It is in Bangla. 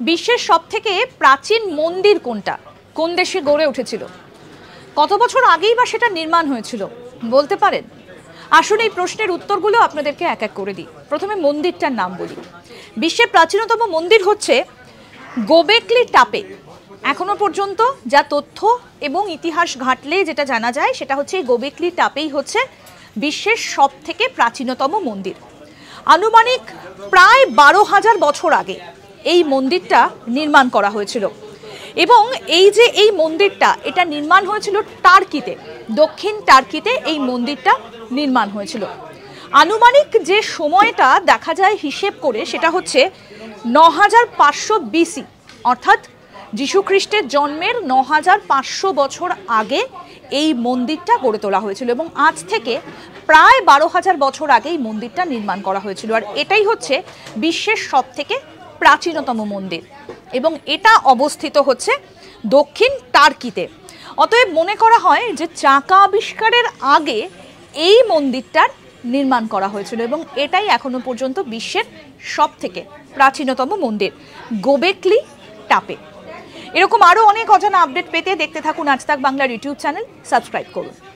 বিশ্বের সবথেকে প্রাচীন মন্দির কোনটা? কোন দেশে গড়ে উঠেছিল? কত বছর আগেই বা সেটা নির্মাণ হয়েছিল বলতে পারেন? আসলে এই প্রশ্নের উত্তরগুলো আপনাদেরকে এক এক করে দিই। প্রথমে মন্দিরটার নাম বলি। বিশ্বের প্রাচীনতম মন্দির হচ্ছে গোবেকলি টাপে। এখনো পর্যন্ত যা তথ্য এবং ইতিহাস ঘাটলে যেটা জানা যায় সেটা হচ্ছে গোবেকলি টাপেই হচ্ছে বিশ্বের সবথেকে প্রাচীনতম মন্দির। আনুমানিক প্রায় 12,000 বছর আগে এই মন্দিরটা নির্মাণ করা হয়েছিল এবং এই মন্দিরটা এটা নির্মাণ হয়েছিল টার্কিতে, দক্ষিণ টার্কিতে এই মন্দিরটা নির্মাণ হয়েছিল। আনুমানিক যে সময়টা দেখা যায় হিসেব করে সেটা হচ্ছে 9500 বিসি, অর্থাৎ যীশুখ্রিস্টের জন্মের 9500 বছর আগে এই মন্দিরটা গড়ে তোলা হয়েছিল এবং আজ থেকে প্রায় 12,000 বছর আগে এই মন্দিরটা নির্মাণ করা হয়েছিল। আর এটাই হচ্ছে বিশ্বের সবথেকে প্রাচীনতম মন্দির এবং এটা অবস্থিত হচ্ছে দক্ষিণ টার্কিতে। অতএব মনে করা হয় যে চাকা আবিষ্কারের আগে এই মন্দিরটার নির্মাণ করা হয়েছিল এবং এটাই এখনো পর্যন্ত বিশ্বের সবথেকে প্রাচীনতম মন্দির, গোবেকলি টাপে। এরকম আরও অনেক অজানা আপডেট পেতে দেখতে থাকুন আজ তাক বাংলার ইউটিউব চ্যানেল, সাবস্ক্রাইব করুন।